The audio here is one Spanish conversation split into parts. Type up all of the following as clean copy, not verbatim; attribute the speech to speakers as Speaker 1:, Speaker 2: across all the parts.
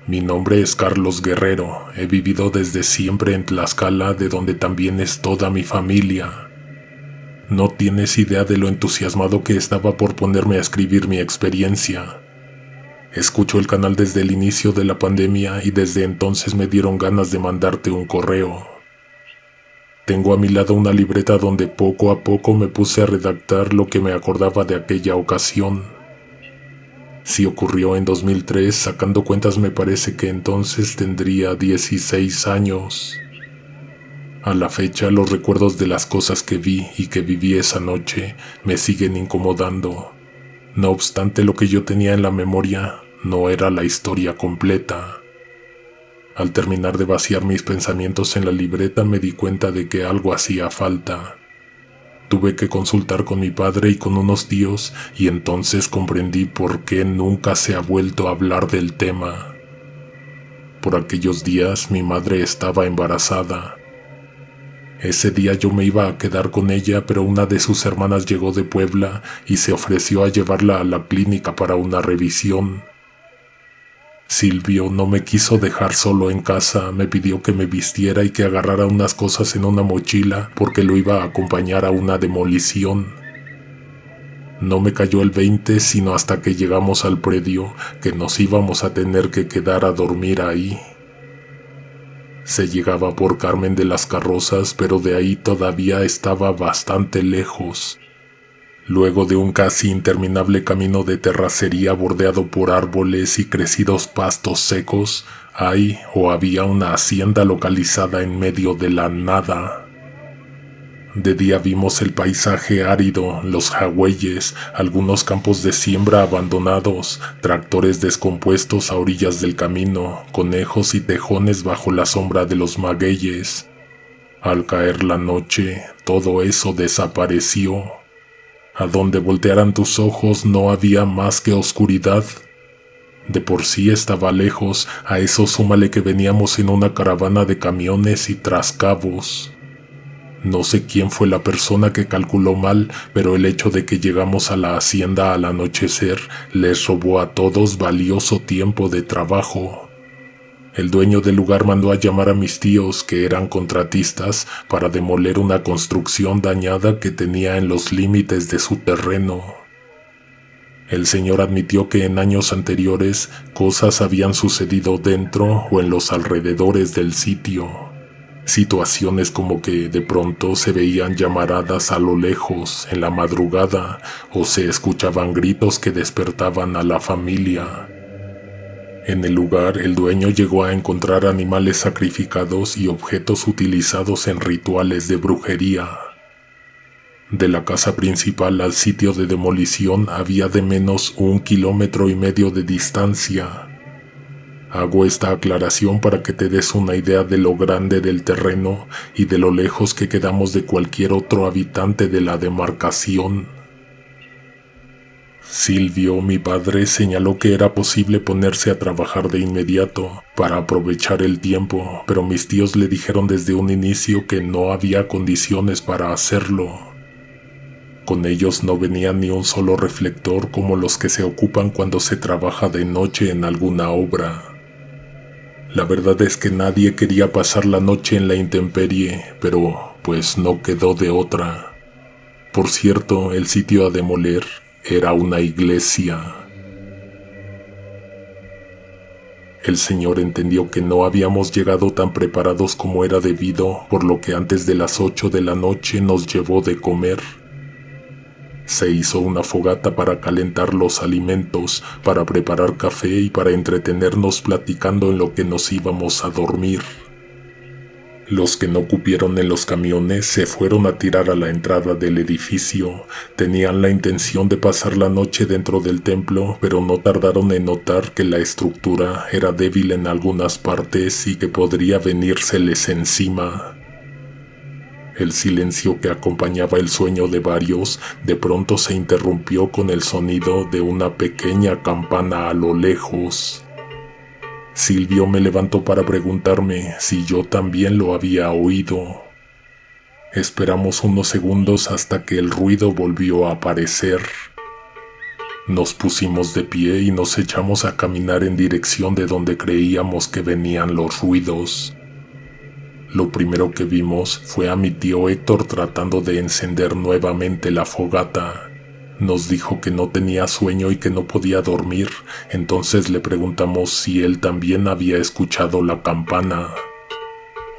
Speaker 1: Mi nombre es Carlos Guerrero. He vivido desde siempre en Tlaxcala, de donde también es toda mi familia. No tienes idea de lo entusiasmado que estaba por ponerme a escribir mi experiencia. Escucho el canal desde el inicio de la pandemia y desde entonces me dieron ganas de mandarte un correo. Tengo a mi lado una libreta donde poco a poco me puse a redactar lo que me acordaba de aquella ocasión. Si ocurrió en 2003, sacando cuentas me parece que entonces tendría 16 años. A la fecha, los recuerdos de las cosas que vi y que viví esa noche me siguen incomodando. No obstante, lo que yo tenía en la memoria no era la historia completa. Al terminar de vaciar mis pensamientos en la libreta me di cuenta de que algo hacía falta. Tuve que consultar con mi padre y con unos tíos y entonces comprendí por qué nunca se ha vuelto a hablar del tema. Por aquellos días mi madre estaba embarazada. Ese día yo me iba a quedar con ella, pero una de sus hermanas llegó de Puebla y se ofreció a llevarla a la clínica para una revisión. Silvio no me quiso dejar solo en casa, me pidió que me vistiera y que agarrara unas cosas en una mochila porque lo iba a acompañar a una demolición. No me cayó el 20 sino hasta que llegamos al predio que nos íbamos a tener que quedar a dormir ahí. Se llegaba por Carmen de las Carrozas, pero de ahí todavía estaba bastante lejos. Luego de un casi interminable camino de terracería bordeado por árboles y crecidos pastos secos, hay o había una hacienda localizada en medio de la nada. De día vimos el paisaje árido, los jagüeyes, algunos campos de siembra abandonados, tractores descompuestos a orillas del camino, conejos y tejones bajo la sombra de los magueyes. Al caer la noche, todo eso desapareció. A donde voltearan tus ojos no había más que oscuridad. De por sí estaba lejos, a eso súmale que veníamos en una caravana de camiones y trascabos. No sé quién fue la persona que calculó mal, pero el hecho de que llegamos a la hacienda al anochecer les robó a todos valioso tiempo de trabajo. El dueño del lugar mandó a llamar a mis tíos, que eran contratistas, para demoler una construcción dañada que tenía en los límites de su terreno. El señor admitió que en años anteriores cosas habían sucedido dentro o en los alrededores del sitio. Situaciones como que de pronto se veían llamaradas a lo lejos en la madrugada o se escuchaban gritos que despertaban a la familia. En el lugar, el dueño llegó a encontrar animales sacrificados y objetos utilizados en rituales de brujería. De la casa principal al sitio de demolición había de menos 1,5 kilómetros de distancia. Hago esta aclaración para que te des una idea de lo grande del terreno y de lo lejos que quedamos de cualquier otro habitante de la demarcación. Silvio, mi padre, señaló que era posible ponerse a trabajar de inmediato para aprovechar el tiempo, pero mis tíos le dijeron desde un inicio que no había condiciones para hacerlo. Con ellos no venía ni un solo reflector como los que se ocupan cuando se trabaja de noche en alguna obra. La verdad es que nadie quería pasar la noche en la intemperie, pero pues no quedó de otra. Por cierto, el sitio a demoler era una iglesia. El señor entendió que no habíamos llegado tan preparados como era debido, por lo que antes de las 8 de la noche nos llevó de comer. Se hizo una fogata para calentar los alimentos, para preparar café y para entretenernos platicando en lo que nos íbamos a dormir. Los que no cupieron en los camiones se fueron a tirar a la entrada del edificio. Tenían la intención de pasar la noche dentro del templo, pero no tardaron en notar que la estructura era débil en algunas partes y que podría venírseles encima. El silencio que acompañaba el sueño de varios de pronto se interrumpió con el sonido de una pequeña campana a lo lejos. Silvio me levantó para preguntarme si yo también lo había oído. Esperamos unos segundos hasta que el ruido volvió a aparecer. Nos pusimos de pie y nos echamos a caminar en dirección de donde creíamos que venían los ruidos. Lo primero que vimos fue a mi tío Héctor tratando de encender nuevamente la fogata. Nos dijo que no tenía sueño y que no podía dormir, entonces le preguntamos si él también había escuchado la campana.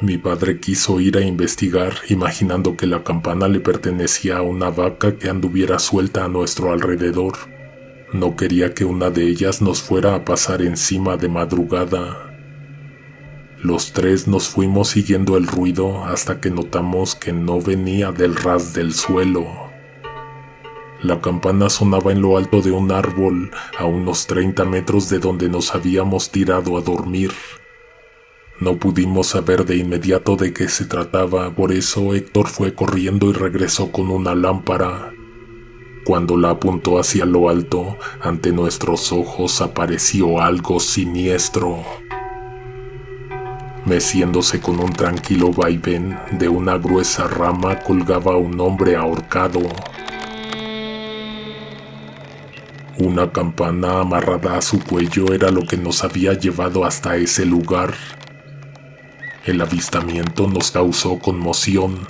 Speaker 1: Mi padre quiso ir a investigar, imaginando que la campana le pertenecía a una vaca que anduviera suelta a nuestro alrededor. No quería que una de ellas nos fuera a pasar encima de madrugada. Los tres nos fuimos siguiendo el ruido hasta que notamos que no venía del ras del suelo. La campana sonaba en lo alto de un árbol, a unos 30 metros de donde nos habíamos tirado a dormir. No pudimos saber de inmediato de qué se trataba, por eso Héctor fue corriendo y regresó con una lámpara. Cuando la apuntó hacia lo alto, ante nuestros ojos apareció algo siniestro. Meciéndose con un tranquilo vaivén, de una gruesa rama colgaba un hombre ahorcado. Una campana amarrada a su cuello era lo que nos había llevado hasta ese lugar. El avistamiento nos causó conmoción.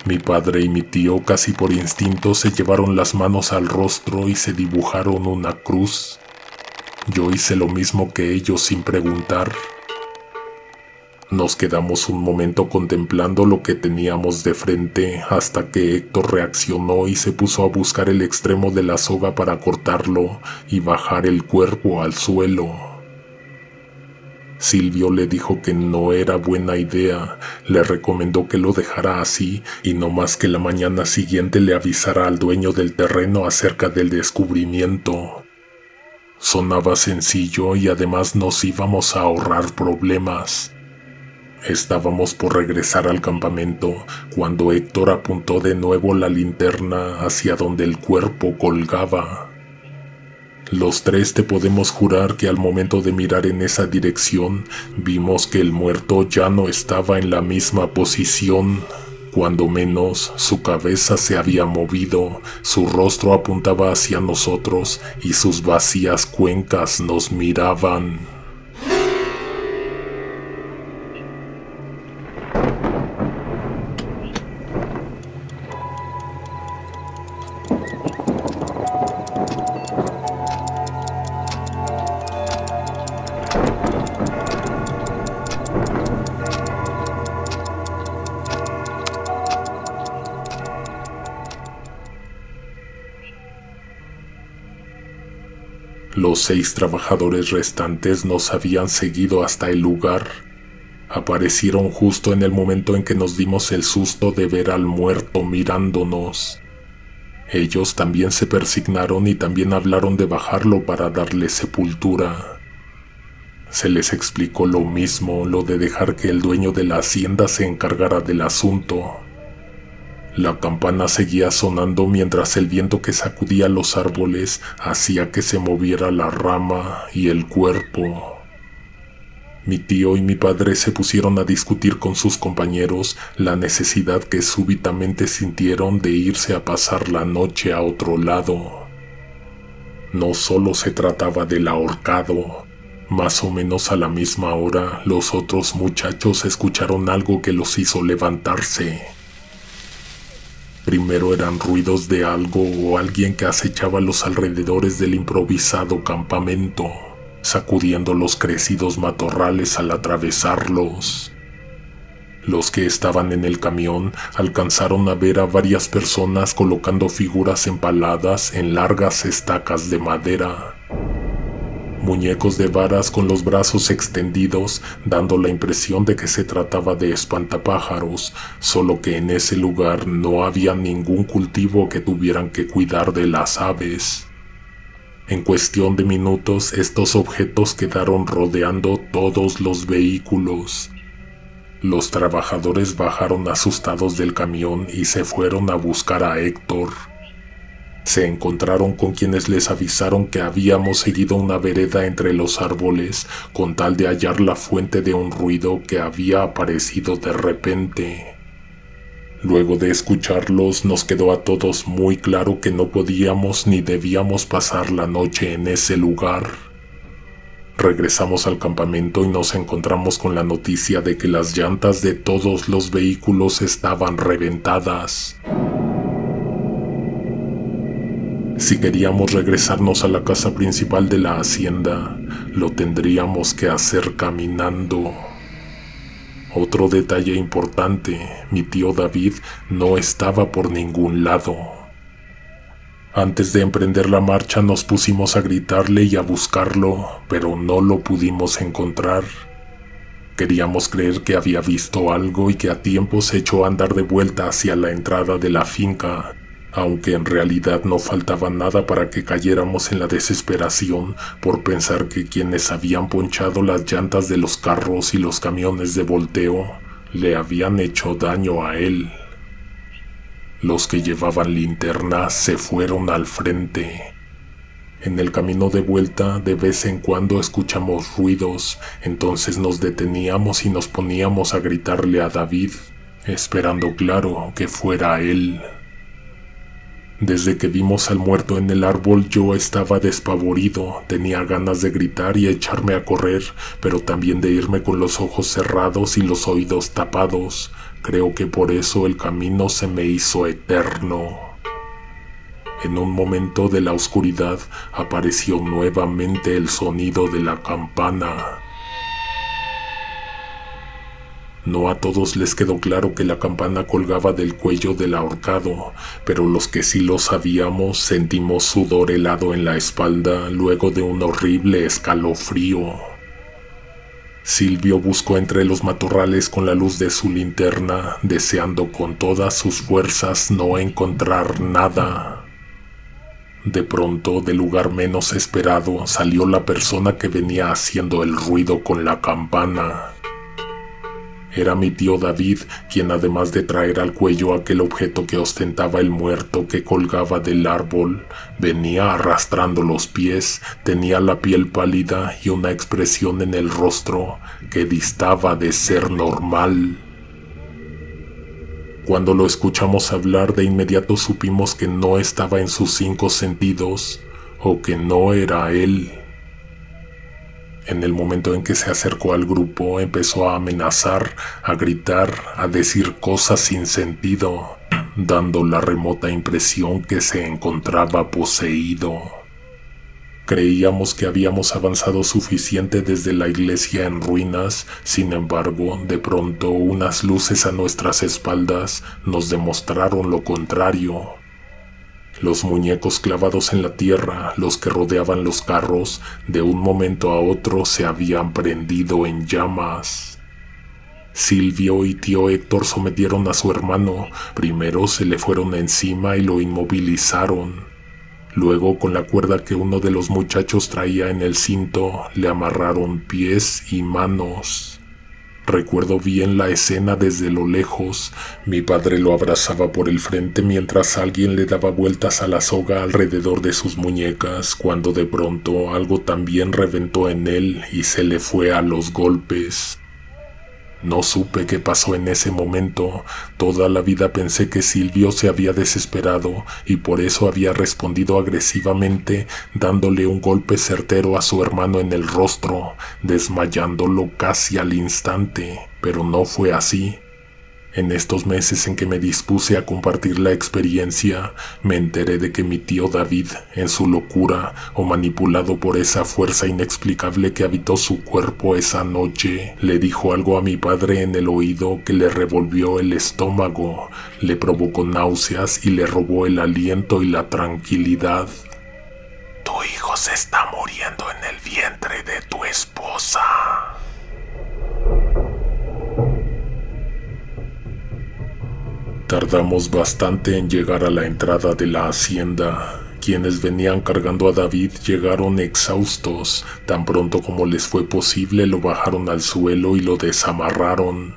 Speaker 1: Mi padre y mi tío casi por instinto se llevaron las manos al rostro y se dibujaron una cruz. Yo hice lo mismo que ellos sin preguntar. Nos quedamos un momento contemplando lo que teníamos de frente hasta que Héctor reaccionó y se puso a buscar el extremo de la soga para cortarlo y bajar el cuerpo al suelo. Silvio le dijo que no era buena idea, le recomendó que lo dejara así y no más que la mañana siguiente le avisara al dueño del terreno acerca del descubrimiento. Sonaba sencillo y además nos íbamos a ahorrar problemas. Estábamos por regresar al campamento cuando Héctor apuntó de nuevo la linterna hacia donde el cuerpo colgaba. Los tres te podemos jurar que al momento de mirar en esa dirección, vimos que el muerto ya no estaba en la misma posición. Cuando menos, su cabeza se había movido, su rostro apuntaba hacia nosotros y sus vacías cuencas nos miraban. Los 6 trabajadores restantes nos habían seguido hasta el lugar. Aparecieron justo en el momento en que nos dimos el susto de ver al muerto mirándonos. Ellos también se persignaron y también hablaron de bajarlo para darle sepultura. Se les explicó lo mismo, lo de dejar que el dueño de la hacienda se encargara del asunto. La campana seguía sonando mientras el viento que sacudía los árboles hacía que se moviera la rama y el cuerpo. Mi tío y mi padre se pusieron a discutir con sus compañeros la necesidad que súbitamente sintieron de irse a pasar la noche a otro lado. No solo se trataba del ahorcado. Más o menos a la misma hora, los otros muchachos escucharon algo que los hizo levantarse. Primero eran ruidos de algo o alguien que acechaba los alrededores del improvisado campamento, sacudiendo los crecidos matorrales al atravesarlos. Los que estaban en el camión alcanzaron a ver a varias personas colocando figuras empaladas en largas estacas de madera. Muñecos de varas con los brazos extendidos, dando la impresión de que se trataba de espantapájaros, solo que en ese lugar no había ningún cultivo que tuvieran que cuidar de las aves. En cuestión de minutos, estos objetos quedaron rodeando todos los vehículos. Los trabajadores bajaron asustados del camión y se fueron a buscar a Héctor. Se encontraron con quienes les avisaron que habíamos seguido una vereda entre los árboles con tal de hallar la fuente de un ruido que había aparecido de repente. Luego de escucharlos, nos quedó a todos muy claro que no podíamos ni debíamos pasar la noche en ese lugar. Regresamos al campamento y nos encontramos con la noticia de que las llantas de todos los vehículos estaban reventadas. Si queríamos regresarnos a la casa principal de la hacienda, lo tendríamos que hacer caminando. Otro detalle importante, mi tío David no estaba por ningún lado. Antes de emprender la marcha nos pusimos a gritarle y a buscarlo, pero no lo pudimos encontrar. Queríamos creer que había visto algo y que a tiempo se echó a andar de vuelta hacia la entrada de la finca, aunque en realidad no faltaba nada para que cayéramos en la desesperación por pensar que quienes habían ponchado las llantas de los carros y los camiones de volteo le habían hecho daño a él. Los que llevaban linternas se fueron al frente. En el camino de vuelta de vez en cuando escuchamos ruidos, entonces nos deteníamos y nos poníamos a gritarle a David, esperando claro que fuera él. Desde que vimos al muerto en el árbol yo estaba despavorido, tenía ganas de gritar y echarme a correr, pero también de irme con los ojos cerrados y los oídos tapados. Creo que por eso el camino se me hizo eterno. En un momento de la oscuridad apareció nuevamente el sonido de la campana. No a todos les quedó claro que la campana colgaba del cuello del ahorcado, pero los que sí lo sabíamos sentimos sudor helado en la espalda luego de un horrible escalofrío. Silvio buscó entre los matorrales con la luz de su linterna, deseando con todas sus fuerzas no encontrar nada. De pronto, del lugar menos esperado, salió la persona que venía haciendo el ruido con la campana. Era mi tío David, quien además de traer al cuello aquel objeto que ostentaba el muerto que colgaba del árbol, venía arrastrando los pies, tenía la piel pálida y una expresión en el rostro que distaba de ser normal. Cuando lo escuchamos hablar, de inmediato supimos que no estaba en sus 5 sentidos, o que no era él. En el momento en que se acercó al grupo, empezó a amenazar, a gritar, a decir cosas sin sentido, dando la remota impresión que se encontraba poseído. Creíamos que habíamos avanzado suficiente desde la iglesia en ruinas, sin embargo, de pronto unas luces a nuestras espaldas nos demostraron lo contrario. Los muñecos clavados en la tierra, los que rodeaban los carros, de un momento a otro se habían prendido en llamas. Silvio y tío Héctor sometieron a su hermano. Primero se le fueron encima y lo inmovilizaron. Luego, con la cuerda que uno de los muchachos traía en el cinto, le amarraron pies y manos. Recuerdo bien la escena desde lo lejos. Mi padre lo abrazaba por el frente mientras alguien le daba vueltas a la soga alrededor de sus muñecas, cuando de pronto algo también reventó en él y se le fue a los golpes. No supe qué pasó en ese momento. Toda la vida pensé que Silvio se había desesperado y por eso había respondido agresivamente, dándole un golpe certero a su hermano en el rostro, desmayándolo casi al instante, pero no fue así. En estos meses en que me dispuse a compartir la experiencia, me enteré de que mi tío David, en su locura o manipulado por esa fuerza inexplicable que habitó su cuerpo esa noche, le dijo algo a mi padre en el oído que le revolvió el estómago, le provocó náuseas y le robó el aliento y la tranquilidad. Tu hijo se está muriendo en el vientre de tu esposa. Tardamos bastante en llegar a la entrada de la hacienda. Quienes venían cargando a David llegaron exhaustos. Tan pronto como les fue posible, lo bajaron al suelo y lo desamarraron.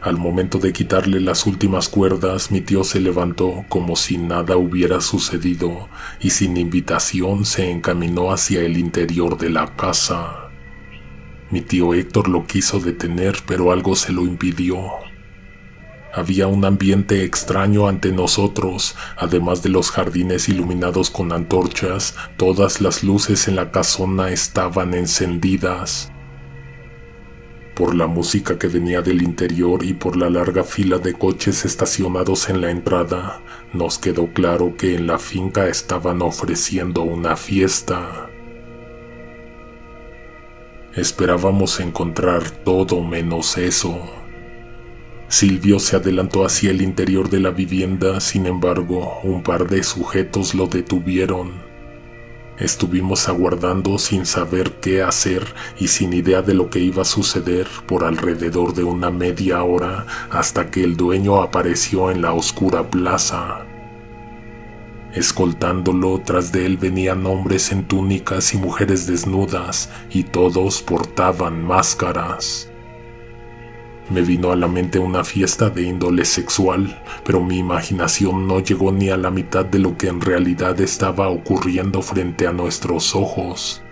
Speaker 1: Al momento de quitarle las últimas cuerdas, mi tío se levantó como si nada hubiera sucedido y sin invitación se encaminó hacia el interior de la casa. Mi tío Héctor lo quiso detener, pero algo se lo impidió. Había un ambiente extraño ante nosotros, además de los jardines iluminados con antorchas, todas las luces en la casona estaban encendidas. Por la música que venía del interior y por la larga fila de coches estacionados en la entrada, nos quedó claro que en la finca estaban ofreciendo una fiesta. Esperábamos encontrar todo menos eso. Silvio se adelantó hacia el interior de la vivienda, sin embargo, un par de sujetos lo detuvieron. Estuvimos aguardando sin saber qué hacer y sin idea de lo que iba a suceder por alrededor de una media hora hasta que el dueño apareció en la oscura plaza. Escoltándolo, tras de él venían hombres en túnicas y mujeres desnudas, y todos portaban máscaras. Me vino a la mente una fiesta de índole sexual, pero mi imaginación no llegó ni a la mitad de lo que en realidad estaba ocurriendo frente a nuestros ojos.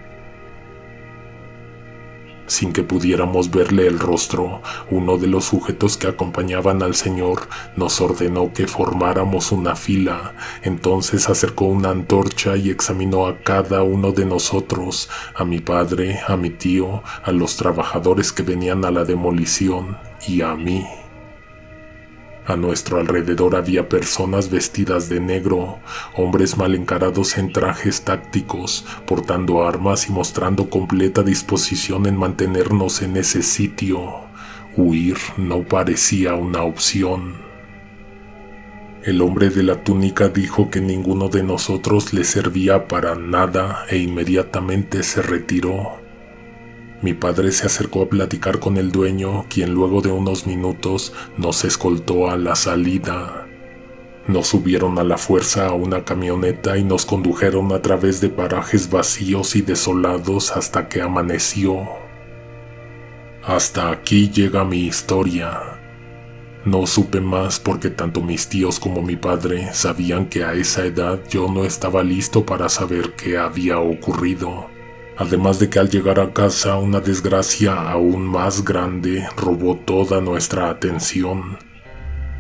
Speaker 1: Sin que pudiéramos verle el rostro, uno de los sujetos que acompañaban al señor nos ordenó que formáramos una fila. Entonces acercó una antorcha y examinó a cada uno de nosotros, a mi padre, a mi tío, a los trabajadores que venían a la demolición y a mí. A nuestro alrededor había personas vestidas de negro, hombres mal encarados en trajes tácticos, portando armas y mostrando completa disposición en mantenernos en ese sitio. Huir no parecía una opción. El hombre de la túnica dijo que ninguno de nosotros le servía para nada e inmediatamente se retiró. Mi padre se acercó a platicar con el dueño, quien luego de unos minutos nos escoltó a la salida. Nos subieron a la fuerza a una camioneta y nos condujeron a través de parajes vacíos y desolados hasta que amaneció. Hasta aquí llega mi historia. No supe más porque tanto mis tíos como mi padre sabían que a esa edad yo no estaba listo para saber qué había ocurrido. Además de que al llegar a casa una desgracia aún más grande robó toda nuestra atención.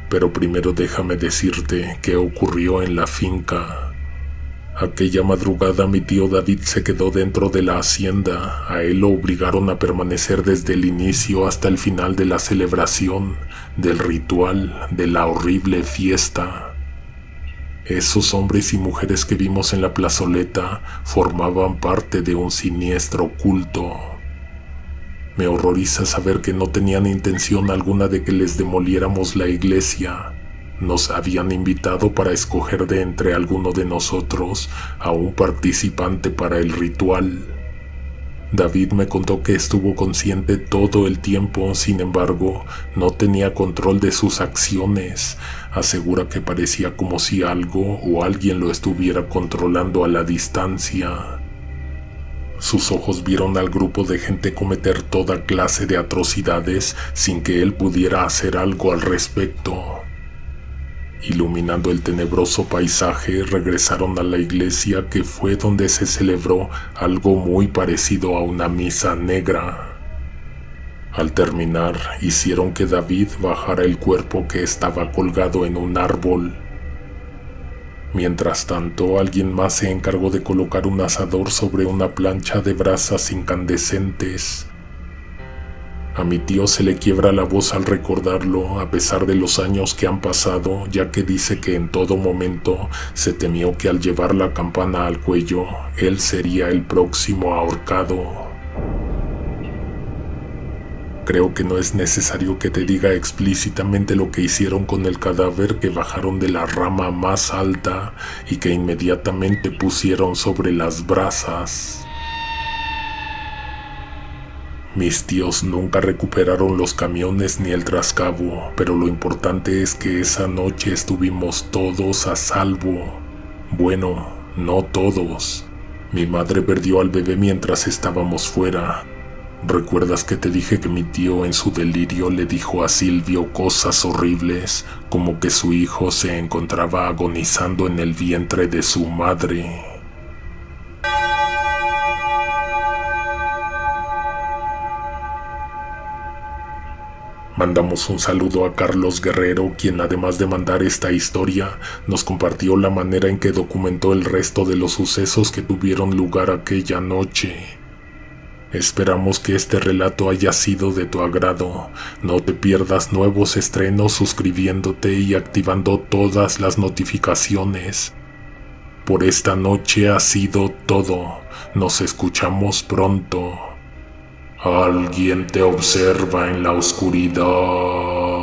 Speaker 1: Pero primero déjame decirte qué ocurrió en la finca. Aquella madrugada mi tío David se quedó dentro de la hacienda. A él lo obligaron a permanecer desde el inicio hasta el final de la celebración, del ritual, de la horrible fiesta. Esos hombres y mujeres que vimos en la plazoleta formaban parte de un siniestro culto. Me horroriza saber que no tenían intención alguna de que les demoliéramos la iglesia. Nos habían invitado para escoger de entre alguno de nosotros a un participante para el ritual. David me contó que estuvo consciente todo el tiempo, sin embargo, no tenía control de sus acciones. Asegura que parecía como si algo o alguien lo estuviera controlando a la distancia. Sus ojos vieron al grupo de gente cometer toda clase de atrocidades sin que él pudiera hacer algo al respecto. Iluminando el tenebroso paisaje, regresaron a la iglesia, que fue donde se celebró algo muy parecido a una misa negra. Al terminar, hicieron que David bajara el cuerpo que estaba colgado en un árbol. Mientras tanto, alguien más se encargó de colocar un asador sobre una plancha de brasas incandescentes. A mi tío se le quiebra la voz al recordarlo, a pesar de los años que han pasado, ya que dice que en todo momento se temió que al llevar la campana al cuello, él sería el próximo ahorcado. Creo que no es necesario que te diga explícitamente lo que hicieron con el cadáver que bajaron de la rama más alta y que inmediatamente pusieron sobre las brasas. Mis tíos nunca recuperaron los camiones ni el trascabo, pero lo importante es que esa noche estuvimos todos a salvo. Bueno, no todos. Mi madre perdió al bebé mientras estábamos fuera. ¿Recuerdas que te dije que mi tío en su delirio le dijo a Silvio cosas horribles, como que su hijo se encontraba agonizando en el vientre de su madre? Mandamos un saludo a Carlos Guerrero, quien además de mandar esta historia, nos compartió la manera en que documentó el resto de los sucesos que tuvieron lugar aquella noche. Esperamos que este relato haya sido de tu agrado. No te pierdas nuevos estrenos suscribiéndote y activando todas las notificaciones. Por esta noche ha sido todo. Nos escuchamos pronto. Alguien te observa en la oscuridad.